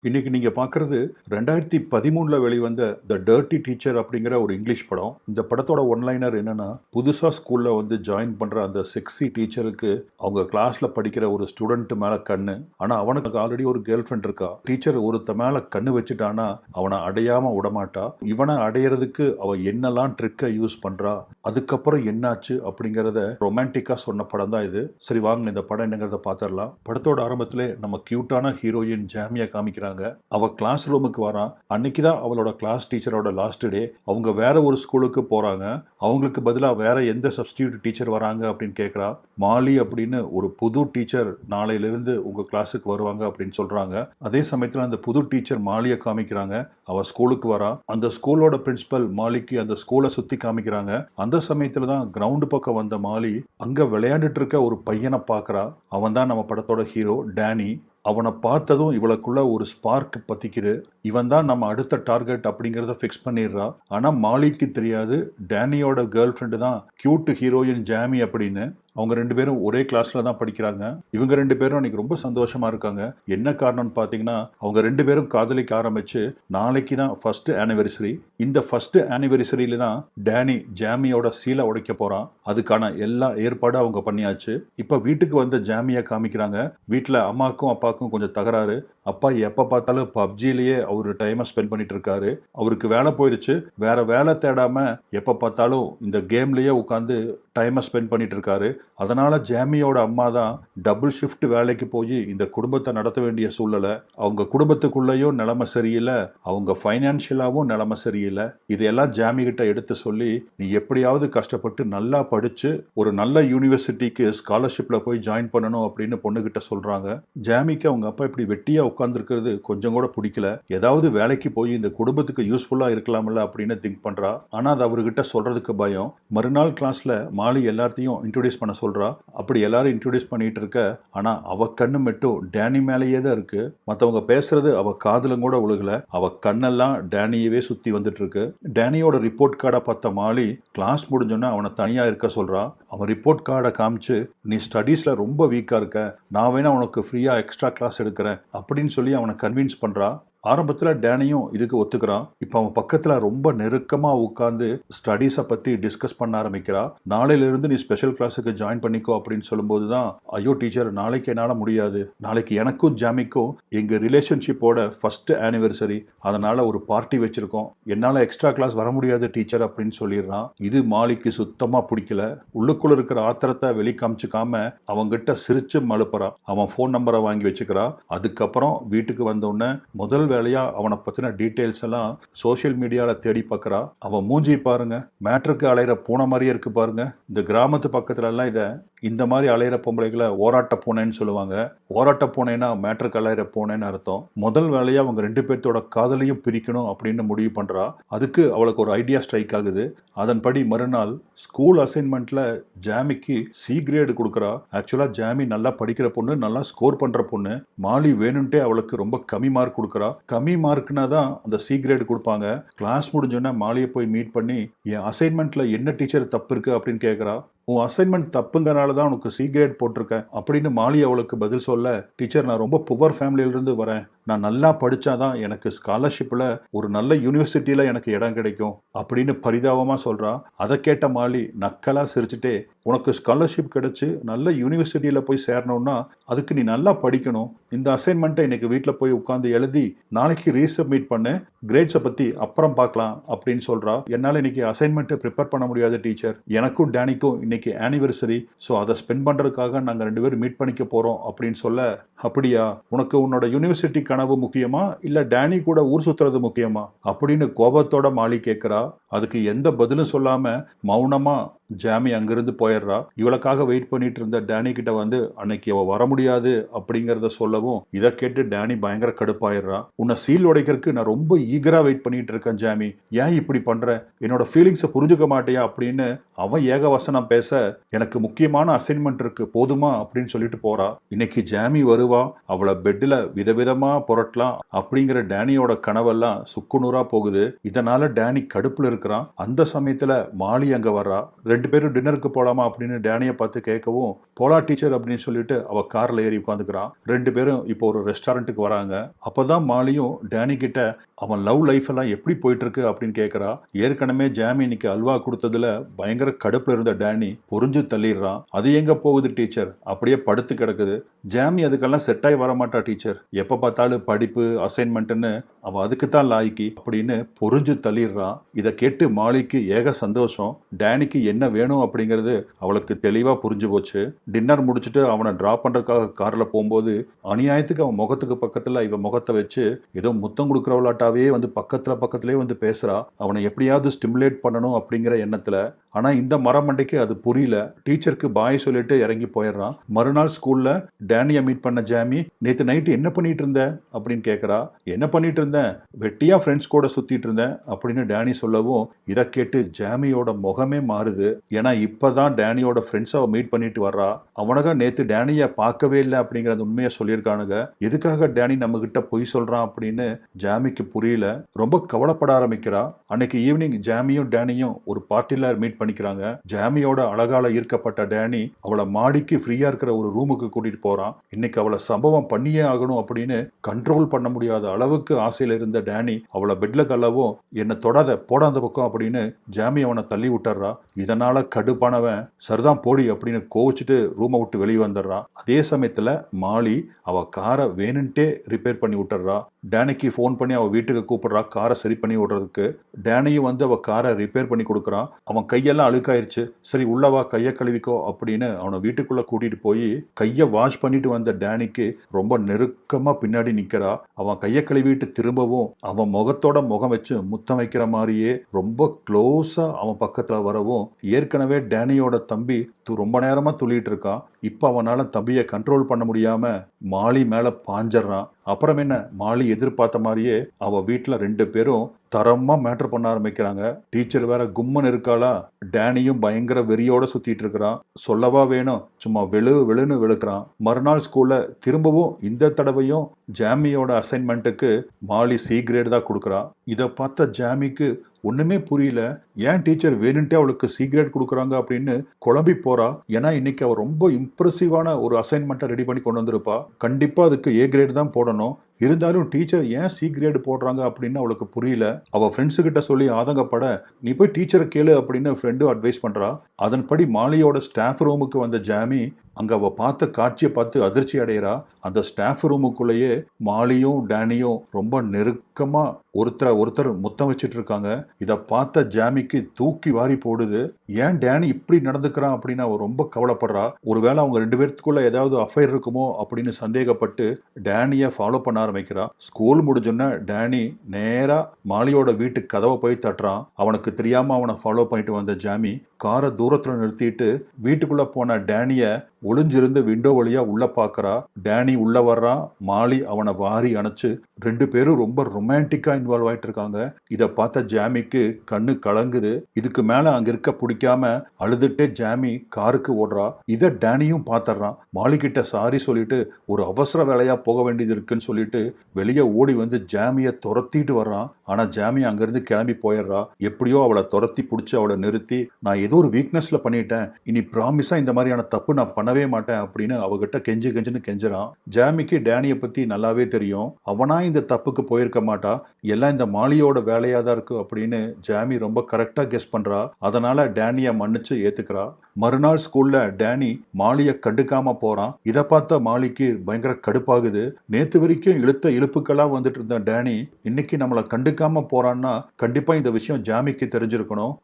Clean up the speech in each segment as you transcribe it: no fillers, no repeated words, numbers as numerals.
இன்னைக்கு நீங்க பார்க்குறது 2013ல வெளிவந்த த டர்ட்டி டீச்சர் அப்படிங்கிற ஒரு இங்கிலீஷ் படம். இந்த படத்தோட ஒன்லைனர் என்னன்னா, புதுசா ஸ்கூல்ல வந்து ஜாயின் பண்ற அந்த செக்ஸி டீச்சருக்கு அவங்க கிளாஸ்ல படிக்கிற ஒரு ஸ்டூடெண்ட் மேல கண்ணு. ஆனா அவனுக்கு ஆல்ரெடி ஒரு கேர்ள் ஃப்ரெண்ட் இருக்கா. டீச்சர் ஒருத்த மேல கண்ணு வச்சுட்டானா அவனை அடையாம விடமாட்டா. இவனை அடையறதுக்கு அவ என்னெல்லாம் ட்ரிக்கை யூஸ் பண்றா, அதுக்கப்புறம் என்னாச்சு அப்படிங்கிறத ரொமான்டிக்கா சொன்ன படம் தான் இது. சரி வாங்க இந்த படம் என்னங்கிறத பார்த்துடலாம். படத்தோட ஆரம்பத்திலே நம்ம கியூட்டான ஹீரோயின் ஜாமியா காமிக்கிறாங்க. அவ கிளாஸ் ரூமுக்கு வரா. அன்னைக்கு தான் அவளோட கிளாஸ் டீச்சரோட லாஸ்ட் டே. அவங்க வேற ஒரு ஸ்கூலுக்கு போறாங்க. அவங்களுக்கு பதிலா வேற எந்த சப்ஸ்டிடியூட் டீச்சர் வராங்க அப்படின்னு கேட்குறா. மாலி அப்படின்னு ஒரு புது டீச்சர் நாளையிலிருந்து உங்க கிளாஸுக்கு வருவாங்க அப்படின்னு சொல்றாங்க. அதே சமயத்தில் அந்த புது டீச்சர் மாலியை காமிக்கிறாங்க. அவ ஸ்கூலுக்கு வரா. அந்த ஸ்கூலோட பிரின்சிபல் மாலிக்கு அந்த ஸ்கூலை சுத்தி காமிக்கிறாங்க. அந்த சமயத்துல தான் கிரவுண்டு பக்கம் வந்த மாலி அங்க விளையாண்டுட்டு இருக்க ஒரு பையனை பார்க்கறா. அவன் தான் நம்ம படத்தோட ஹீரோ டேனி. அவனை பார்த்ததும் இவளுக்குள்ள ஒரு ஸ்பார்க் பத்திக்குது. இவன் தான் நம்ம அடுத்த டார்கெட் அப்படிங்கிறத ஃபிக்ஸ் பண்ணிடுறா. ஆனா மாலிக்கு தெரியாது டேனியோட கேர்ள் ஃப்ரெண்டு தான் கியூட் ஹீரோயின் ஜாமி அப்படின்னு. அவங்க ரெண்டு பேரும் ஒரே கிளாஸ்ல தான் படிக்கிறாங்க. இவங்க ரெண்டு பேரும் அன்னைக்கு ரொம்ப சந்தோஷமா இருக்காங்க. என்ன காரணம்னு பார்த்தீங்கன்னா, அவங்க ரெண்டு பேரும் காதலிக்க ஆரம்பிச்சு நாளைக்கு தான் ஃபர்ஸ்ட் ஆனிவர்சரி. இந்த ஃபர்ஸ்ட் ஆனிவர்சரியில தான் டேனி ஜாமியோட சீலை உடைக்க போறான். அதுக்கான எல்லா ஏற்பாடும் அவங்க பண்ணியாச்சு. இப்ப வீட்டுக்கு வந்த ஜாமியை காமிக்கிறாங்க. வீட்டில் அம்மாக்கும் அப்பாவுக்கும் கொஞ்சம் தகராறு. அப்பா எப்போ பார்த்தாலும் பப்ஜிலேயே அவர் டைமை ஸ்பெண்ட் பண்ணிட்டு இருக்காரு. அவருக்கு வேலை போயிடுச்சு. வேற வேலை தேடாம எப்போ பார்த்தாலும் இந்த கேம்லயே உட்காந்து டைமை ஸ்பெண்ட் பண்ணிட்டு இருக்காரு. அதனால ஜாமியோட அம்மா தான் டபுள் ஷிஃப்ட் வேலைக்கு போய் இந்த குடும்பத்தை நடத்த வேண்டிய சூழ்நிலை. அவங்க குடும்பத்துக்குள்ளேயும் நிலைமை சரியில்லை, அவங்க ஃபைனான்ஷியலாகவும் நிலைமை சரியில்லை. இதையெல்லாம் ஜாமி கிட்ட எடுத்து சொல்லி, நீ எப்படியாவது கஷ்டப்பட்டு நல்லா படிச்சு ஒரு நல்ல யூனிவர்சிட்டிக்கு ஸ்காலர்ஷிப்ல போய் ஜாயின் பண்ணணும் அப்படின்னு பொண்ணுகிட்ட சொல்றாங்க. ஜாமிக்கு அவங்க அப்பா இப்படி வெட்டியா உட்கார்ந்துருக்கிறது கொஞ்சம் கூட பிடிக்கல. ஏதாவது வேலைக்கு போய் இந்த குடும்பத்துக்கு யூஸ்ஃபுல்லா இருக்கலாம்ல அப்படின்னு திங்க் பண்றா. ஆனா அது அவர்கிட்ட சொல்றதுக்கு பயம். மறுநாள் கிளாஸ்ல மாலி எல்லாத்தையும் இன்ட்ரோடியூஸ் பண்ண சொல்றா. அப்படி எல்லாரும் இன்ட்ரோடியூஸ் பண்ணிட்டு இருக்க, ஆனா அவ கண்ணு மட்டும் டேனி மேலேயே தான் இருக்கு. மற்றவங்க பேசுறது அவ காதுல கூட விழுகல. அவ கண்ணெல்லாம் டேனியவே சுத்தி வந்துட்டு இருக்கு. டேனியோட ரிப்போர்ட் கார்டை பார்த்த மாலி கிளாஸ் முடிஞ்சோன்னா அவனை தனியா இருக்க சொல்றா. அவன் ரிப்போர்ட் கார்டை காமிச்சு, நீ ஸ்டடீஸ்ல ரொம்ப வீக்கா இருக்க, நான் வேணா உனக்கு ஃப்ரீயா எக்ஸ்ட்ரா கிளாஸ் எடுக்கிறேன் அப்படின்னு சொல்லி அவனை கன்வின்ஸ் பண்றா. ஆரம்பத்தில் டேனியும் இதுக்கு ஒத்துக்கிறான். இப்போ அவன் பக்கத்தில் ரொம்ப நெருக்கமாக உட்காந்து ஸ்டடீஸை பற்றி டிஸ்கஸ் பண்ண ஆரம்பிக்கிறா. நாளையிலிருந்து நீ ஸ்பெஷல் கிளாஸுக்கு ஜாயின் பண்ணிக்கோ அப்படின்னு சொல்லும்போது தான், ஐயோ டீச்சர் நாளைக்கு என்னால் முடியாது, நாளைக்கு எனக்கும் ஜாமிக்கும் எங்கள் ரிலேஷன்ஷிப்போட ஃபர்ஸ்ட் ஆனிவர்சரி, அதனால் ஒரு பார்ட்டி வச்சுருக்கோம், என்னால் எக்ஸ்ட்ரா கிளாஸ் வர முடியாது டீச்சர் அப்படின்னு சொல்லிடுறான். இது மாலிக்கு சுத்தமாக பிடிக்கல. உள்ளுக்குள்ள இருக்கிற ஆத்திரத்தை வெளிக்காமிச்சுக்காம அவங்கிட்ட சிரிச்சு மழுப்புறான். அவன் ஃபோன் நம்பரை வாங்கி வச்சுக்கிறான். அதுக்கப்புறம் வீட்டுக்கு வந்தோடனே முதல் வேலையா அவனை பத்தின டீடைல்ஸ் எல்லாம் சோசியல் மீடியால தேடி பார்க்கறா. அவன் மூஞ்சி பாருங்க, மேட்ருக்கு அலையிற பூனை மாதிரியே இருக்கு பாருங்க. இந்த கிராமத்து பக்கத்துல எல்லாம் இந்த மாதிரி அலையிற பொம்பளைகளை ஓராட்ட பூனைன்னு சொல்லுவாங்க. ஓராட்ட பூனைனா மேட்ருக்கு அலையிற பூனைன்னு அர்த்தம். முதல் வேலையா அவங்க ரெண்டு பேர்த்தோட காதலையும் பிரிக்கணும் அப்படின்னு முடிவு பண்றா. அதுக்கு அவளுக்கு ஒரு ஐடியா ஸ்ட்ரைக் ஆகுது. அதன்படி மறுநாள் ஸ்கூல் அசைன்மெண்ட்ல ஜாமிக்கு சி கிரேடு கொடுக்குறா. ஆக்சுவலா ஜாமி நல்லா படிக்கிற பொண்ணு, நல்லா ஸ்கோர் பண்ற பொண்ணு. மாலி வேணும்ட்டே அவளுக்கு ரொம்ப கம்மி மார்க் கொடுக்குறா. கம்மி மார்க்னா தான் அந்த சி கிரேடு கொடுப்பாங்க. கிளாஸ் முடிஞ்சோன்னா மாலியை போய் மீட் பண்ணி, என் அசைன்மெண்ட்ல என்ன டீச்சர் தப்பு இருக்கு அப்படின்னு கேட்குறா. உன் அசைன்மெண்ட் தப்புங்கிறனால தான் உனக்கு சி கிரேட் போட்டிருக்கேன் அப்படின்னு மாலி அவளுக்கு பதில் சொல்ல, டீச்சர் நான் ரொம்ப புவர் ஃபேமிலியிலிருந்து வரேன், நான் நல்லா படித்தாதான் எனக்கு ஸ்காலர்ஷிப்பில் ஒரு நல்ல யூனிவர்சிட்டியில் எனக்கு இடம் கிடைக்கும் அப்படின்னு பரிதாபமாக சொல்கிறா. அதை கேட்ட மாலி நக்கலாக சிரிச்சுட்டே, உனக்கு ஸ்காலர்ஷிப் கிடைச்சி நல்ல யூனிவர்சிட்டியில் போய் சேரணும்னா அதுக்கு நீ நல்லா படிக்கணும். இந்த அசைன்மெண்ட்டை இன்னைக்கு வீட்டில் போய் உட்காந்து எழுதி நாளைக்கு ரீசப்மிட் பண்ணு, கிரேட்ஸை பற்றி அப்புறம் பார்க்கலாம் அப்படின்னு சொல்கிறா. என்னால் இன்னைக்கு அசைன்மெண்ட்டை ப்ரிப்பேர் பண்ண முடியாது டீச்சர், எனக்கும் டேனிக்கும் இன்னைக்கு ஆனிவர்சரி, ஸோ அதை ஸ்பெண்ட் பண்ணுறதுக்காக நாங்கள் ரெண்டு பேரும் மீட் பண்ணிக்க போகிறோம் அப்படின்னு சொல்ல, அப்படியா, உனக்கு உன்னோட யூனிவர்சிட்டி கனவு முக்கியமா இல்லை டேனி கூட ஊர் சுற்றுறது முக்கியமா அப்படின்னு கோபத்தோட மாலி கேட்குறா. அதுக்கு எந்த பதிலும் சொல்லாமல் மௌனமாக ஜாமி அங்கிருந்து போயிடுறா. இவளுக்காக வெயிட் பண்ணிட்டு இருந்த டேனி கிட்ட வந்து அன்னைக்கு அவ வர முடியாது அப்படிங்கிறத சொல்லவும், இதை கேட்டு டேனி பயங்கர கடுப்பாயிடுறா. உன்னை சீல் உடைக்கிறதுக்கு நான் ரொம்ப ஈகரா வெயிட் பண்ணிட்டு இருக்கேன் ஜாமி, ஏன் இப்படி பண்ற, என்னோட ஃபீலிங்ஸை புரிஞ்சுக்க மாட்டியா அப்படின்னு அவன் ஏகவசனம் பேச, எனக்கு முக்கியமான அசைன்மெண்ட் இருக்கு போதுமா அப்படின்னு சொல்லிட்டு போறா. இன்னைக்கு ஜாமி வருவா, அவளை பெட்டில் விதவிதமா புரட்டலாம் அப்படிங்கிற டேனியோட கனவெல்லாம் சுக்குநூறா போகுது. இதனால டேனி கடுப்புல இருக்கிறான். அந்த சமயத்துல மாலி அங்க வர்றா. ரெண்டு பேரும் டின்னருக்கு போலாமா அப்படின்னு டேனியை பார்த்து கேட்கவும், போலா டீச்சர் அப்படின்னு சொல்லிட்டு அவ கார்ல ஏறி உட்காந்துக்கிறான். 2 பேரும் இப்போ ஒரு ரெஸ்டாரண்ட்டுக்கு வராங்க. அப்பதான் மாலியும் டேனி கிட்ட அவன் லவ் லைஃப் எல்லாம் எப்படி போயிட்டு இருக்கு அப்படின்னு கேட்கறா. ஏற்கனவே ஜாமி இன்னைக்கு அல்வா கொடுத்ததுல பயங்கர கடுப்புல இருந்த டேனி புரிஞ்சு தள்ளிடுறான். அது எங்க போகுது டீச்சர், அப்படியே படுத்து கிடக்குது. ஜாமி அதுக்கெல்லாம் செட் ஆகி வரமாட்டா டீச்சர், எப்ப பார்த்தாலும் படிப்பு அசைன்மெண்ட்னு அவன் அதுக்கு தான் லாய்க்கி அப்படின்னு புரிஞ்சு தள்ளிடுறான். இதை கேட்டு மாலிக்கு ஏக சந்தோஷம். டேனிக்கு என்ன வேணும் அப்படிங்கிறது அவளுக்கு தெளிவா புரிஞ்சு போச்சு. டின்னர் முடிச்சுட்டு அவனை டிராப் பண்றதுக்காக கார்ல போகும்போது அநியாயத்துக்கு அவன் முகத்துக்கு பக்கத்துல இவன் முகத்தை வச்சு ஏதோ முத்தம் கொடுக்குறவளாட்டாவே வந்து பக்கத்திலே வந்து பேசுறா. அவனை எப்படியாவது ஸ்டிமுலேட் பண்ணணும் அப்படிங்கிற எண்ணத்துல. ஆனா இந்த மரமண்டைக்கு அது புரியல. டீச்சருக்கு பாய் சொல்லிட்டு இறங்கி போயிடுறான். மறுநாள் ஸ்கூல்ல டேனியை மீட் பண்ண ஜாமி, நேத்து நைட்டு என்ன பண்ணிட்டு இருந்த அப்படின்னு கேட்கறா. என்ன பண்ணிட்டு இருந்தேன், வெட்டியா ஃப்ரெண்ட்ஸ் கூட சுத்திட்டு இருந்தேன் அப்படின்னு டேனி சொல்லவும் இதை கேட்டு ஜாமியோட முகமே மாறுது. ஏன்னா இப்பதான் டேனியோட ஃப்ரெண்ட்ஸ் அவ மீட் பண்ணிட்டு வர்றா. அவனுங்க நேத்து டேனியை பார்க்கவே இல்லை அப்படிங்கிற உண்மையை சொல்லியிருக்கானுங்க. எதுக்காக டேனி நம்ம கிட்ட பொய் சொல்றான் அப்படின்னு ஜாமிக்கு புரியல. ரொம்ப கவலைப்பட ஆரம்பிக்கிறா. அன்னைக்கு ஈவினிங் ஜாமியும் டேனியும் ஒரு பார்ட்டில மீட் பண்ணிக்கிறாங்க. ஜாமியோட அழகால ஈர்க்கப்பட்ட டேனி அவளை மாடிக்கு ஃப்ரீயா இருக்கிற ஒரு ரூமுக்கு கூட்டிட்டு போறான். இன்னைக்கு அவளை சம்பவம் பண்ணியே ஆகணும் அப்படின்னு கண்ட்ரோல் பண்ண முடியாத அளவுக்கு ஆசையில இருந்த டேனி அவளை பெட்ல தள்ளவும் என்ன தொடாத போட அந்த பக்கம் அப்படின்னு ஜாமி அவனை தள்ளி விட்டுறா. இதனால கடுப்பானவன் சரிதான் போடி அப்படின்னு கோவிச்சுட்டு ரூமை விட்டு வெளியே வந்துடுறான். அதே சமயத்துல மாலி அவ காரை வேணுன்ட்டே ரிப்பேர் பண்ணி விட்டுறா. டேனிக்கு ஃபோன் பண்ணி அவ வீட்டுக்கு கூப்பிடுறா காரை சரி பண்ணி விடுறதுக்கு. டேனியும் வந்து அவ காரை ரிப்பேர் பண்ணி கொடுக்குறான். அவன் கையெல்லாம் அழுக்காயிருச்சு, சரி உள்ளவா கையை கழுவிக்கோ அப்படின்னு அவனை வீட்டுக்குள்ள கூட்டிட்டு போய் கையை வாஷ் பண்ணிட்டு வந்த டேனிக்கு ரொம்ப நெருக்கமா பின்னாடி நிக்கிறா. அவன் கையை கழுவிட்டு திரும்பவும் அவன் முகத்தோட முகம் வச்சு முத்தம் வைக்கிற மாதிரியே ரொம்ப க்ளோஸா அவன் பக்கத்துல வரவும் ஏற்கனவே டேனியோட தம்பி ரொம்ப நேரமா துள்ளிட்டு இருக்கான். இப்ப அவனால தம்பியை கண்ட்ரோல் பண்ண முடியாம மாலி மேல பாஞ்சிடறான். அப்புறம் என்ன, மாலி எதிர்பார்த்த மாதிரியே அவ வீட்டுல 2 பேரும் தரமா மேட்டர் பண்ண ஆரம்பிக்கிறாங்க. டீச்சர் வேற கும்மன் இருக்காளா. டேனியும் பயங்கர வெறியோட சுத்திட்டு இருக்கிறான். சொல்லவா வேணும், சும்மா வெளுன்னு வெளுக்கிறான். மறுநாள் ஸ்கூல்ல திரும்பவும் இந்த தடவையும் ஜாமியோட அசைன்மெண்ட்டுக்கு மாலி சி கிரேட் தான் கொடுக்குறா. இதை பார்த்த ஜாமிக்கு ஒண்ணுமே புரியல. ஏன் டீச்சர் வேணுன்ட்டே அவளுக்கு சி கிரேட் கொடுக்குறாங்க அப்படின்னு குழம்பி போறா. ஏன்னா இன்னைக்கு அவ ரொம்ப இம்ப்ரெசிவான ஒரு அசைன்மெண்ட்டை ரெடி பண்ணி கொண்டு வந்திருப்பா. கண்டிப்பா அதுக்கு ஏ கிரேட் தான் போடணும். இருந்தாலும் டீச்சர் ஏன் சி கிரேடு போடுறாங்க அப்படின்னு அவளுக்கு புரியல. அவ ஃப்ரெண்ட்ஸு கிட்ட சொல்லி ஆதங்கப்பட நீ போய் டீச்சரை கேளு அப்படின்னு ஃப்ரெண்டும் அட்வைஸ் பண்றா. அதன்படி மாலியோட ஸ்டாஃப் ரூமுக்கு வந்த ஜாமி அங்க அவ பார்த்த காட்சியை பார்த்து அதிர்ச்சி அடைகிறா. அந்த ஸ்டாஃப் ரூமுக்குள்ளேயே மாலியும் டேனியும் ரொம்ப நெருக்கமா ஒருத்தர் முத்தம் வச்சுட்டு இருக்காங்க. இதை பார்த்த ஜாமிக்கு தூக்கி வாரி போடுது. ஏன் டேனி இப்படி நடந்துக்கிறான் அப்படின்னு அவ ரொம்ப கவலைப்படுறா. ஒருவேளை அவங்க 2 பேர்த்துக்குள்ள ஏதாவது அஃபைர் இருக்குமோ அப்படின்னு சந்தேகப்பட்டு டேனியை ஃபாலோ பண்ண ஆரம்பிக்கிறா. ஸ்கூல் முடிஞ்சோன்னா டேனி நேரா மாலியோட வீட்டு கதவை போய் தட்டுறான். அவனுக்கு தெரியாம அவனை ஃபாலோ பண்ணிட்டு வந்த ஜாமி காரை தூரத்துல நிறுத்திட்டு வீட்டுக்குள்ள போன டேனிய ஒளிஞ்சிருந்து விண்டோ வழியா உள்ள பாக்குறா. டேனி உள்ள வர்றான். மாலி அவனை வாரி அணைச்சு 2 பேரும் ரொம்ப ரொமான்டிக்கா இன்வால்வ் ஆயிட்டு இருக்காங்க. இதை பார்த்த ஜாமிக்கு கண்ணு கலங்குது. இதுக்கு மேல அங்க இருக்க பிடிக்காம அழுதுட்டே ஜாமி காருக்கு ஓடுறா. இதை டேனியும் பாத்துறான். மாலி கிட்ட சாரி சொல்லிட்டு ஒரு அவசர வேலையா போக வேண்டியது இருக்குன்னு சொல்லிட்டு வெளியே ஓடி வந்து ஜாமியை துரத்திட்டு வர்றான். ஆனா ஜாமி அங்கிருந்து கிளம்பி போயிடுறா. எப்படியோ அவளை துரத்தி பிடிச்சி அவளை நிறுத்தி நான் ஏதோ ஒரு வீக்னஸ்ல பண்ணிட்டேன், இனி ப்ராமிஸா இந்த மாதிரியான தப்பு நான் பண்ணவே மாட்டேன் அப்படின்னு அவகிட்ட கெஞ்சுன்னு கெஞ்சுறான். ஜாமிக்கு டேனியை பத்தி நல்லாவே தெரியும். அவனா இந்த தப்புக்கு போயிருக்க மாட்டா, எல்லாம் இந்த மாலியோட வேலையா தான் இருக்கு அப்படின்னு ஜாமி ரொம்ப கரெக்டா கெஸ் பண்றா. அதனால டேனியை மன்னிச்சு ஏத்துக்கிறா. மறுநாள் ஸ்கூல்ல டேனி மாலியை கண்டுக்காம போறான். இதை பார்த்த மாலிக்கு பயங்கர கடுப்பாகுது. நேத்து வரைக்கும் இழுத்த இழுப்புக்கெல்லாம் வந்துட்டு இருந்த டேனி இன்னைக்கு நம்மளை கண்டுக்காம போறான்னா கண்டிப்பா இந்த விஷயம் ஜாமிக்கு தெரிஞ்சிருக்கணும்.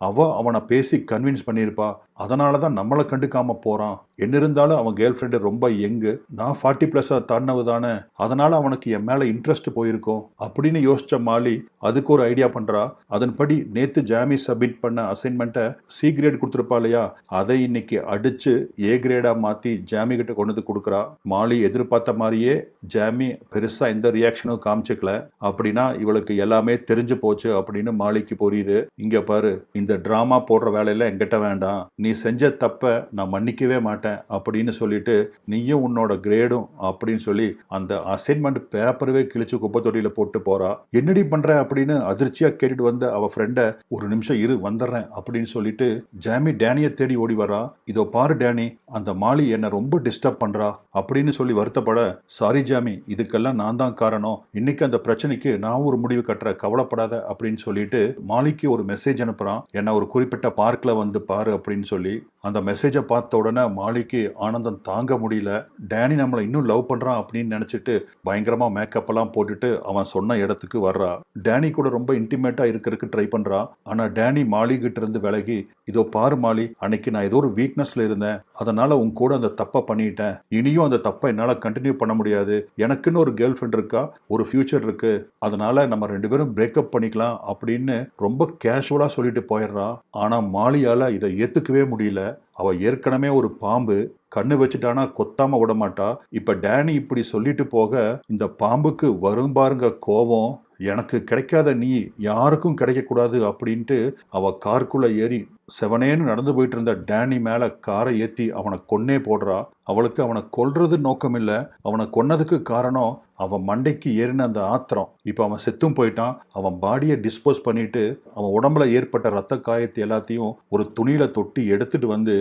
அவனை பேசி கன்வின்ஸ் பண்ணியிருப்பா. அதனாலதான் நம்மளை கண்டுக்காம போறான். என்ன இருந்தாலும் அவன் கேர்ள் ஃப்ரெண்டு ரொம்ப யங்கு, நான் 40+ தாண்டினவு தானே, அதனால அவனுக்கு என் மேல இன்ட்ரெஸ்ட் போயிருக்கும் அப்படின்னு யோசிச்ச மாலி அதுக்கு ஒரு ஐடியா பண்றா. அதன்படி நேத்து ஜாமி சப்மிட் பண்ண அசைன்மெண்ட்டை சி கிரேட் கொடுத்துருப்பா இல்லையா, அதை இன்னைக்கு அடிச்சு ஏ கிரேடா மாத்தி ஜாமி கிட்ட கொண்டு வந்து கொடுக்குறா. மாலி எதிர்பார்த்த மாதிரியே ஜாமி பெருசா எந்த ரியாக்ஷனும் காமிச்சுக்கல. அப்படின்னா இவளுக்கு எல்லாமே தெரிஞ்சு போச்சு அப்படின்னு மாலிக்கு புரியுது. இங்க பாரு, இந்த டிராமா போடுற வேலையில எங்கிட்ட வேண்டாம், நீ செஞ்ச தப்ப நான் மன்னிக்கவே மாட்டேன் மாட்டேன் அப்படின்னு சொல்லிட்டு நீயும் உன்னோட கிரேடும் அப்படின்னு சொல்லி அந்த அசைன்மெண்ட் பேப்பரவே கிழிச்சு குப்பை தொட்டியில போட்டு போறா. என்னடி பண்ற அப்படின்னு அதிர்ச்சியா கேட்டுட்டு வந்த அவ ஃப்ரெண்ட ஒரு நிமிஷம் இரு வந்துடுறேன் அப்படின்னு சொல்லிட்டு ஜாமி டேனியை தேடி ஓடி வரா. இதோ பாரு டேனி, அந்த மாலி என்னை ரொம்ப டிஸ்டர்ப் பண்றா அப்படின்னு சொல்லி வருத்தப்பட, சாரி ஜாமி, இதுக்கெல்லாம் நான் தான் காரணம், இன்னைக்கு அந்த பிரச்சனைக்கு நான் ஒரு முடிவு கட்டுற, கவலைப்படாத அப்படின்னு சொல்லிட்டு மாலிக்கு ஒரு மெசேஜ் அனுப்புறான். என்ன ஒரு குறிப்பிட்ட பார்க்ல வந்து பாரு அப்படின்னு சொல்லி. அந்த மெசேஜை பார்த்த உடனே மாலிக்கு ஆனந்தம் தாங்க முடியல. டேனி நம்மளை இன்னும் லவ் பண்றான் அப்படின்னு நினைச்சிட்டு பயங்கரமா மேக்கப் எல்லாம் போட்டுட்டு அவன் சொன்ன இடத்துக்கு வர்றா. டேனி கூட ரொம்ப இன்டிமேட்டா இருக்கிறதுக்கு ட்ரை பண்றா. ஆனா டேனி மாலி கிட்ட இருந்து விலகி, இதோ பாரு மாலி, அன்னைக்கு நான் ஏதோ ஒரு வீக்னஸ்ல இருந்தேன், அதனால உன் கூட அந்த தப்பை பண்ணிட்டேன், இனியும் அந்த தப்பை என்னால கண்டினியூ பண்ண முடியாது, எனக்குன்னு ஒரு கேர்ள் ஃப்ரெண்ட் இருக்கா, ஒரு ஃபியூச்சர் இருக்கு, அதனால நம்ம 2 பேரும் பிரேக்கப் பண்ணிக்கலாம் அப்படின்னு ரொம்ப கேஷுவலா சொல்லிட்டு போயிடுறான். ஆனா மாலியால இதை ஏத்துக்கவே முடியல. அவ ஏற்கனவே ஒரு பாம்பு, கண்ணு வச்சுட்டானா கொத்தாம விட மாட்டா. இப்ப டேனி இப்படி சொல்லிட்டு போக இந்த பாம்புக்கு வரும் பாருங்க கோபம். எனக்கு கிடைக்காத நீ யாருக்கும் கிடைக்கக்கூடாது அப்படின்ட்டு அவ காருக்குள்ள ஏறி செவனேன்னு நடந்து போயிட்டு இருந்த டேனி மேல காரை ஏத்தி அவனை கொன்னே போடுறா. அவளுக்கு அவனை கொல்றது நோக்கம் இல்லை, அவனை கொன்னதுக்கு காரணம் அவன் மண்டைக்கு ஏறின அந்த ஆத்திரம். இப்போ அவன் செத்தும் போயிட்டான். அவன் பாடியை டிஸ்போஸ் பண்ணிட்டு அவன் உடம்புல ஏற்பட்ட ரத்த காயத்தை எல்லாத்தையும் ஒரு துணியில தொட்டி எடுத்துட்டு வந்து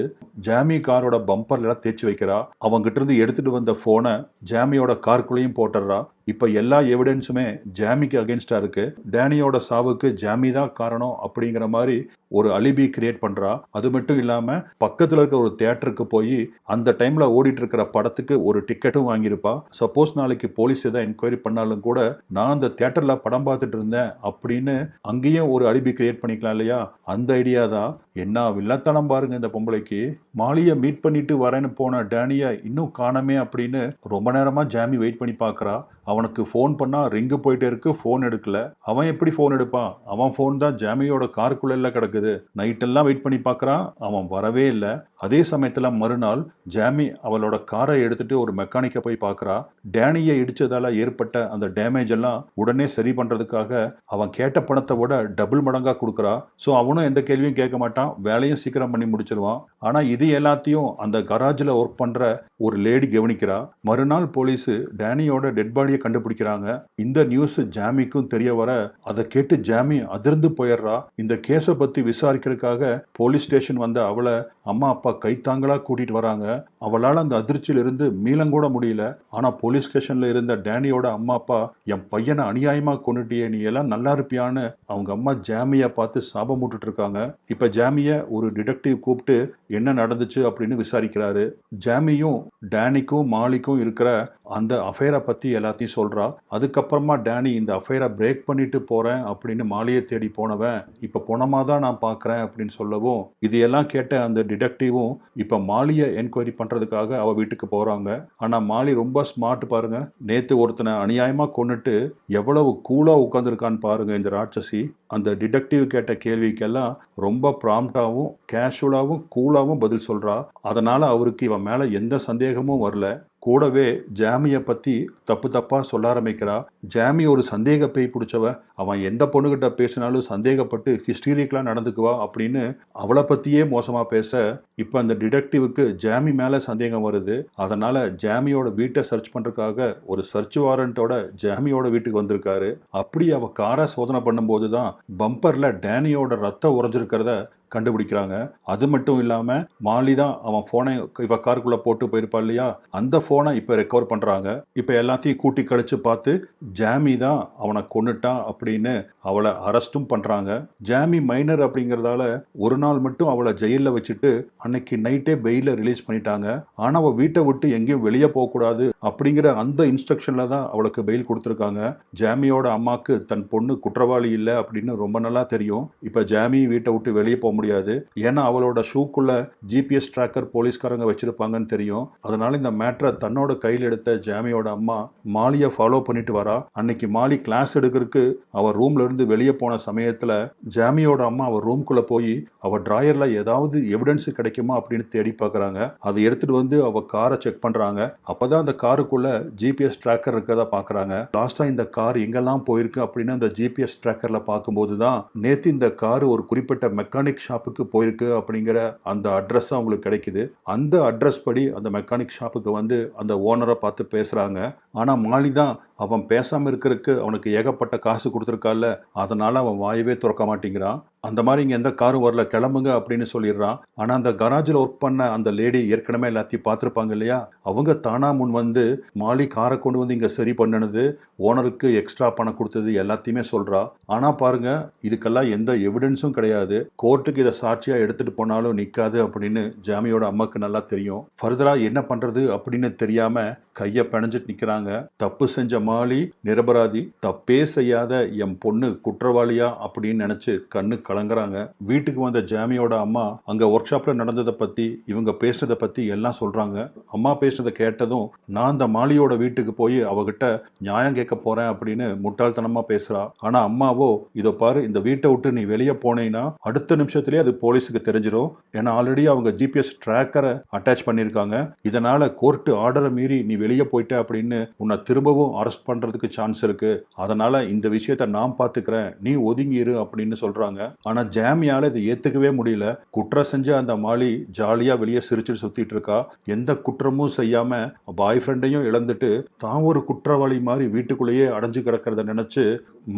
ஜாமி காரோட பம்பர்ல எல்லாம் தேய்ச்சி வைக்கிறா. அவங்கிட்ட இருந்து எடுத்துட்டு வந்த போனை ஜாமியோட காருக்குள்ளேயும் போட்டுடுறா. இப்ப எல்லா எவிடன்ஸுமே ஜாமிக்கு அகேன்ஸ்டா இருக்கு. டேனியோட சாவுக்கு ஜாமி தான் காரணம் அப்படிங்கிற மாதிரி ஒரு அலிபி கிரியேட் பண்றா. அது மட்டும் இல்லாம பக்கத்துல இருக்க ஒரு தியேட்டருக்கு போய் அந்த டைம்ல ஓடிட்டு இருக்கிற படத்துக்கு ஒரு டிக்கெட்டும் வாங்கியிருப்பா. சப்போஸ் நாளைக்கு போலீஸ் ஏதாவது என்கொயரி பண்ணாலும் கூட நான் அந்த தியேட்டர்ல படம் பார்த்துட்டு இருந்தேன் அப்படின்னு அங்கேயும் ஒரு அலிபி கிரியேட் பண்ணிக்கலாம் இல்லையா? அந்த ஐடியா தான். என்ன வில்லத்தனம் பாருங்க இந்த பொம்பளைக்கு. மாலியை மீட் பண்ணிட்டு வரேன்னு போன டேனியை இன்னும் காணமே அப்படின்னு ரொம்ப நேரமா ஜாமி வெயிட் பண்ணி பார்க்கறா. அவனுக்கு ஃபோன் பண்ணா ரிங்கு போயிட்டே இருக்கு, ஃபோன் எடுக்கல. அவன் எப்படி ஃபோன் எடுப்பான்? அவன் ஃபோன் தான் ஜாமியோட காருக்குள்ள கிடக்குது. நைட்டெல்லாம் வெயிட் பண்ணி பார்க்கறான், அவன் வரவே இல்லை. அதே சமயத்துல மறுநாள் ஜாமி அவளோட காரை எடுத்துட்டு ஒரு மெக்கானிக்கை போய் பார்க்கறா. டேனியை இடிச்சதால ஏற்பட்ட அந்த டேமேஜ் எல்லாம் உடனே சரி பண்றதுக்காக அவன் கேட்ட பணத்தை விட டபுள் மடங்கா கொடுக்கறா. ஸோ அவனும் எந்த கேள்வியும் கேட்க மாட்டான், வேலையும் சீக்கிரம் பண்ணி முடிச்சிருவான். ஆனா இது எல்லாத்தையும் அந்த கராஜில் ஒர்க் பண்ற ஒரு லேடி கவனிக்கிறா. மறுநாள் போலீஸ் டேனியோட டெட் பாடியை கண்டுபிடிக்கிறாங்க. இந்த நியூஸ் ஜாமிக்கும் தெரிய வர அதை கேட்டு ஜாமி அதிர்ந்து போயிடுறா. இந்த கேஸை பத்தி விசாரிக்கிறதுக்காக போலீஸ் ஸ்டேஷன் வந்த அவளை அம்மா அப்பா கைத்தாங்களா கூட்டிட்டு வராங்க. அவளால் அந்த அதிர்ச்சியில இருந்து மீளங்கூட முடியல. ஆனா போலீஸ் ஸ்டேஷன்ல இருந்த டேனியோட அம்மா அப்பா, என் பையனை அநியாயமா கொண்டுட்டியே, நீ எல்லாம் நல்லா இருப்பியான்னு அவங்க அம்மா ஜாமியை பார்த்து சாபம் விட்டுட்டு இருக்காங்க. இப்ப ஜாமியை ஒரு டிடெக்டிவ் கூப்பிட்டு என்ன நடந்துச்சு அப்படின்னு விசாரிக்கிறாரு. ஜாமியும் டேனிக்கும் மாலிக்கும் இருக்கிற அந்த அஃபேரை பத்தி எல்லாத்தையும் சொல்றா. அதுக்கப்புறமா டேனி இந்த அஃபேரை பிரேக் பண்ணிட்டு போறேன் அப்படின்னு மாலியை தேடி போனவன் இப்ப பொணமா தான் நான் பார்க்கறேன் அப்படின்னு சொல்லவும், இது எல்லாம் கேட்ட அந்த டிடெக்டிவும் இப்ப மாலியை என்கொயரி பண்றதுக்காக அவ வீட்டுக்கு போறாங்க. ஆனா மாலி ரொம்ப ஸ்மார்ட் பாருங்க. நேத்து ஒருத்தனை அநியாயமா கொன்னுட்டு எவ்வளவு கூலா உட்கார்ந்துருக்கான்னு பாருங்க இந்த ராட்சசி. அந்த டிடெக்டிவ் கேட்ட கேள்விக்கெல்லாம் ரொம்ப ப்ராம்ப்டாகவும் கேஷுவலாகவும் கூலாகவும் பதில் சொல்றா. அதனால அவருக்கு இவன் மேல எந்த சந்தேகமும் வரல. கூடவே ஜாமியை பத்தி தப்பு தப்பா சொல்ல ஆரம்பிக்கிறா. ஜாமி ஒரு சந்தேக பேய் பிடிச்சவ, அவன் எந்த பொண்ணுகிட்ட பேசினாலும் சந்தேகப்பட்டு ஹிஸ்டீரிக்கலா நடந்துக்குவா அப்படின்னு அவளை பத்தியே மோசமா பேச இப்ப அந்த டிடெக்டிவுக்கு ஜாமி மேல சந்தேகம் வருது. அதனால ஜாமியோட வீட்டை சர்ச் பண்றதுக்காக ஒரு சர்ச் வாரண்டோட ஜாமியோட வீட்டுக்கு வந்திருக்காரு. அப்படி அவ காரை சோதனை பண்ணும்போது தான் பம்பர்ல டேனியோட ரத்தம் உறைஞ்சிருக்கிறத கண்டுபிடிக்கிறாங்க. அது மட்டும் இல்லாம மாலி தான் அவன் போனை இவ காருக்குள்ள போட்டு போயிருப்பா இல்லையா, அந்த போனை இப்ப ரெக்கவர் பண்றாங்க. இப்ப எல்லாத்தையும் கூட்டி கழிச்சு பார்த்து ஜாமி தான் அவனை கொன்னுட்டான் அப்படின்னு அவளை அரெஸ்டும் பண்றாங்க. ஜாமி மைனர் அப்படிங்கறதால ஒரு நாள் மட்டும் அவளை ஜெயில வச்சுட்டு அன்னைக்கு நைட்டே பெயில ரிலீஸ் பண்ணிட்டாங்க. ஆனா அவ வீட்டை விட்டு எங்கேயும் வெளியே போக கூடாது அப்படிங்கிற அந்த இன்ஸ்ட்ரக்ஷன்ல தான் அவளுக்கு பெயில் கொடுத்துருக்காங்க. ஜாமியோட அம்மாக்கு தன் பொண்ணு குற்றவாளி இல்லை அப்படின்னு ரொம்ப நல்லா தெரியும். இப்ப ஜாமி வீட்டை விட்டு வெளியே போக முடியாது. ஏன்னா அவளோட ஷூக்குள்ள ஜிபிஎஸ் ட்ராக்கர் போலீஸ்காரங்க வச்சிருப்பாங்கன்னு தெரியும். அதனால இந்த மேட்டரை தன்னோட கையில் எடுத்த ஜாமியோட அம்மா மாலியை ஃபாலோ பண்ணிட்டு வரா. அன்னைக்கு மாலி கிளாஸ் எடுக்கிறதுக்கு அவ ரூம்ல இருந்து வெளியே போன சமயத்துல ஜாமியோட அம்மா அவ ரூம்குள்ள போய் அவ டிராயர்ல ஏதாவது எவிடன்ஸ் கிடைக்குமா அப்படின்னு தேடி பார்க்கறாங்க. அதை எடுத்துட்டு வந்து அவ காரை செக் பண்றாங்க. அப்பதான் அந்த காருக்குள்ள ஜிபிஎஸ் ட்ராக்கர் இருக்கிறதா பாக்குறாங்க. லாஸ்டா இந்த கார் எங்கெல்லாம் போயிருக்கு அப்படின்னு அந்த ஜிபிஎஸ் ட்ராக்கர்ல பார்க்கும்போது தான் நேத்து இந்த கார் ஒரு குறிப்பிட்ட மெக்கானிக் ஷாப்புக்கு போயிருக்கு அப்படிங்கிற அந்த அட்ரஸ் அவங்களுக்கு கிடைக்குது. அந்த அட்ரஸ் படி அந்த மெக்கானிக் ஷாப்புக்கு வந்து அந்த ஓனரை பார்த்து பேசுகிறாங்க. ஆனால் மாலி தான் அவன் பேசாமல் இருக்கிறதுக்கு அவனுக்கு ஏகப்பட்ட காசு கொடுத்துருக்கால, அதனால் அவன் வாயவே திறக்க மாட்டேங்கிறான். அந்த மாதிரி இங்கே எந்த காரும் வரல, கிளம்புங்க அப்படின்னு சொல்லிடுறான். ஆனால் அந்த கராஜில் ஒர்க் பண்ண அந்த லேடி ஏற்கனவே எல்லாத்தையும் பார்த்துருப்பாங்க இல்லையா, அவங்க தானா முன் வந்து மாலி காரை கொண்டு வந்து இங்கே சரி பண்ணினது, ஓனருக்கு எக்ஸ்ட்ரா பணம் கொடுத்தது எல்லாத்தையுமே சொல்கிறா. ஆனால் பாருங்க, இதுக்கெல்லாம் எந்த எவிடன்ஸும் கிடையாது. கோர்ட்டுக்கு இதை சாட்சியாக எடுத்துகிட்டு போனாலும் நிற்காது அப்படின்னு ஜாமியோட அம்மாவுக்கு நல்லா தெரியும். ஃபர்தராக என்ன பண்ணுறது அப்படின்னு தெரியாமல் கையை பிணைஞ்சிட்டு நிற்கிறாங்க. தப்பு செஞ்ச மாலி நிரபராதி, தப்பே செய்யாத என் பொண்ணு குற்றவாளியா அப்படின்னு நினைச்சு கண்ணு கலங்குறாங்க. வீட்டுக்கு வந்த ஜாமியோட அம்மா அங்க ஒர்க் ஷாப்ல நடந்ததை பத்தி, இவங்க பேசுறதை பத்தி எல்லாம் சொல்றாங்க. அம்மா பேசுறதை கேட்டதும், நான் அந்த மாலியோட வீட்டுக்கு போய் அவகிட்ட நியாயம் கேட்க போறேன் அப்படின்னு முட்டாள்தனமா பேசுறா. ஆனா அம்மாவோ, இதோ பாரு, இந்த வீட்டை விட்டு நீ வெளியே போனேன்னா அடுத்த நிமிஷத்துலயே அது போலீஸுக்கு தெரிஞ்சிடும். ஏன்னா ஆல்ரெடி அவங்க ஜிபிஎஸ் ட்ராக்கரை அட்டாச் பண்ணியிருக்காங்க. இதனால கோர்ட்டு ஆர்டரை மீறி நீ வெளியே போயிட்ட அப்படின்னு உன்னை திரும்பவும் அரெஸ்ட் பண்றதுக்கு சான்ஸ் இருக்கு. அதனால இந்த விஷயத்தை நான் பார்த்துக்கிறேன், நீ ஒதுங்கிரு அப்படின்னு சொல்றாங்க. ஆனா ஜாமியால இதை ஏத்துக்கவே முடியல. குற்றம் செஞ்ச அந்த மாலி ஜாலியா வெளியே சிரிச்சுட்டு சுத்திட்டு இருக்கா. எந்த குற்றமும் செய்யாம பாய் ஃப்ரெண்டையும் இழந்துட்டு தான் ஒரு குற்றவாளி மாதிரி வீட்டுக்குள்ளேயே அடைஞ்சு கிடக்கிறத நினைச்சு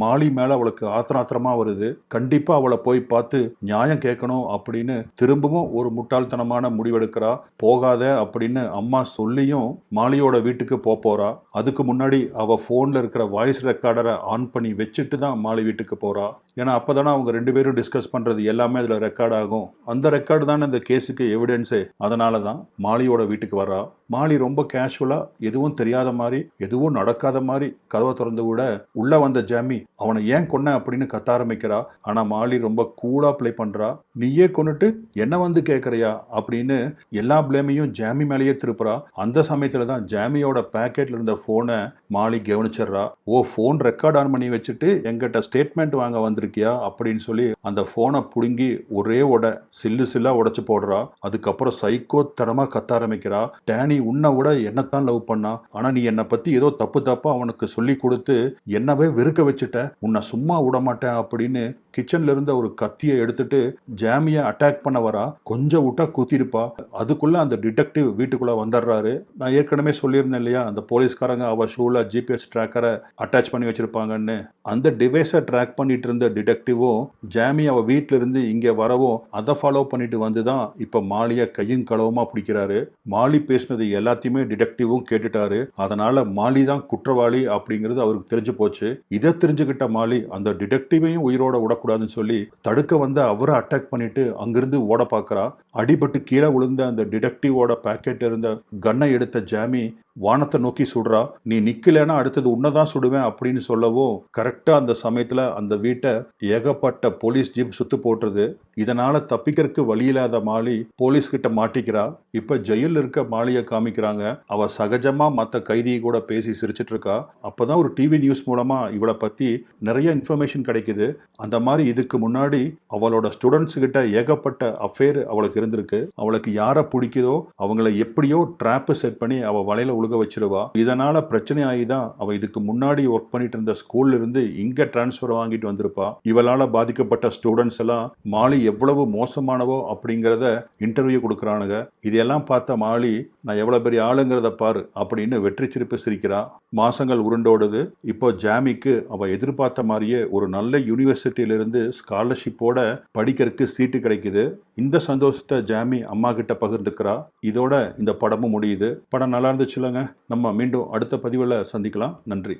மாலி மேல அவளுக்கு ஆத்திரமா வருது. கண்டிப்பா அவளை போய் பார்த்து நியாயம் கேட்கணும் அப்படின்னு திரும்பவும் ஒரு முட்டாள்தனமான முடிவெடுக்கிறா. போகாத அப்படின்னு அம்மா சொல்லியும் மாலியோட வீட்டுக்கு போறா. அதுக்கு முன்னாடி அவ போன்ல இருக்கிற வாய்ஸ் ரெக்கார்டரை ஆன் பண்ணி வச்சுட்டு தான் மாலி வீட்டுக்கு போறா. ஏன்னா அப்பதானே அவங்க 2 பேரும் டிஸ்கஸ் பண்றது எல்லாமே அதுல ரெக்கார்ட் ஆகும். அந்த ரெக்கார்டு தானே இந்த கேஸுக்கு எவிடன்ஸே. அதனால தான் மாலியோட வீட்டுக்கு வரா. மாலி ரொம்ப கேஷுவலா, எதுவும் தெரியாத மாதிரி, எதுவும் நடக்காத மாதிரி கதவை திறந்து விட உள்ள வந்த ஜாமி அவனை ஏன் கொன்ன அப்படின்னு கத்த ஆரம்பிக்கிறா. ஆனா மாலி ரொம்ப கூலா பிளே பண்றா. நீயே கொன்னுட்டு என்ன வந்து கேட்கறியா அப்படின்னு எல்லா பிளேமையும் ஜாமி மேலேயே திருப்புறா. அந்த சமயத்துல தான் ஜாமியோட பேக்கெட்ல இருந்த போனை மாலி கவனிச்சிடுறா. ஓ, போன் ரெக்கார்ட் ஆன் பண்ணி வச்சுட்டு எங்கிட்ட ஸ்டேட்மெண்ட் வாங்க வந்திருக்கியா அப்படின்னு சொல்லி அந்த போனை புடுங்கி ஒரே சில்லா உடைச்சு போடுறா. அதுக்கப்புறம் சைக்கோ தரமா கத்த ஆரம்பிக்கிறா. டேனி உன்னை விட என்னத்தான் லவ் பண்ணா, ஆனா நீ என்னை பத்தி ஏதோ தப்பா அவனுக்கு சொல்லி கொடுத்து என்னவே வெறுக்க வச்சுட்ட, உன்னை சும்மா விட மாட்டேன் அப்படின்னு கிச்சன்ல இருந்த ஒரு கத்தியை எடுத்துட்டு ஜாமியை அட்டாக் பண்ண வரா. கொஞ்சம் விட்டா குத்திருப்பா. அதுக்குள்ள அந்த டிடெக்டிவ் வீட்டுக்குள்ள வந்துடுறாரு. நான் ஏற்கனவே சொல்லியிருந்தேன் இல்லையா, அந்த போலீஸ்காரங்க அவ ஷூல ஜிபிஎஸ் ட்ராக்கரை அட்டாச் பண்ணி வச்சிருப்பாங்கன்னு. அந்த டிவைஸை ட்ராக் பண்ணிட்டு இருந்த டிடெக்டிவும் ஜாமி அவ வீட்டில இருந்து இங்க வரவும் அதை ஃபாலோ பண்ணிட்டு வந்துதான் இப்ப மாலிய கையும் களவுமா பிடிக்கிறாரு. மாலி பேசினது எல்லாத்தையுமே டிடெக்டிவும் கேட்டுட்டாரு. அதனால மாலி தான் குற்றவாளி அப்படிங்கிறது அவருக்கு தெரிஞ்சு போச்சு. இதை தெரிஞ்சுக்கிட்ட மாலி அந்த டிடெக்டிவையும் உயிரோட விடக்கூடாதுன்னு சொல்லி தடுக்க வந்த அவரை அட்டாக் பண்ணிட்டு அங்கிருந்து ஓட பார்க்கறா. அடிபட்டு கீழே விழுந்த அந்த டிடெக்டிவோட பாக்கெட் இருந்த கன்னை எடுத்த ஜாமி வானத்தை நோக்கி சுடுறா. நீ நிக்கலன்னா அடுத்தது உன்னதான் சுடுவேன் அப்படின்னு சொல்லவும் கரெக்டா அந்த சமயத்துல அந்த வீட்டை ஏகப்பட்ட போலீஸ் ஜீப் சுத்து போட்டுருது. இதனால தப்பிக்கிறதுக்கு வழி இல்லாத மாலி போலீஸ் கிட்ட மாட்டிக்கிறா. இப்ப ஜெயில இருக்க மாலியை காமிக்கிறாங்க. அவ சகஜமா மத்த கைதியை கூட பேசி சிரிச்சிட்டு இருக்கா. அப்பதான் ஒரு டிவி நியூஸ் மூலமா இவளை பத்தி நிறைய இன்ஃபர்மேஷன் கிடைக்குது. அந்த மாதிரி இதுக்கு முன்னாடி அவளோட ஸ்டூடெண்ட்ஸ் கிட்ட ஏகப்பட்ட அஃபேர் அவளுக்கு இருந்திருக்கு. அவளுக்கு யாரை பிடிக்குதோ அவங்கள எப்படியோ ட்ராப் செட் பண்ணி அவ வலையில உழுக வச்சிருவா. இதனால பிரச்சனை ஆகிதான் அவ இதுக்கு முன்னாடி ஒர்க் பண்ணிட்டு இருந்த ஸ்கூல்ல இருந்து இங்க டிரான்ஸ்பர் வாங்கிட்டு வந்திருப்பா. இவளால பாதிக்கப்பட்ட ஸ்டூடெண்ட்ஸ் எல்லாம் மாலி எவ்வளவு மோசமானவோ அப்படிங்கிறத இன்டர்வியூ கொடுக்குறானுங்க. இதெல்லாம் பார்த்த மாலி, நான் எவ்வளவு பெரிய ஆளுங்கிறத பாரு அப்படின்னு வெற்றி சிரிப்பு சிரிக்கிறா. மாசங்கள் உருண்டோடுது. இப்போ ஜாமிக்கு அவ எதிர்பார்த்த மாதிரியே ஒரு நல்ல யூனிவர்சிட்டியிலிருந்து ஸ்காலர்ஷிப்போட படிக்கிறதுக்கு சீட்டு கிடைக்குது. இந்த சந்தோஷத்தை ஜாமி அம்மா கிட்ட பகிர்ந்துக்கிறா. இதோட இந்த படமும் முடியுது. படம் நல்லா இருந்துச்சுலங்க. நம்ம மீண்டும் அடுத்த பதிவில் சந்திக்கலாம். நன்றி.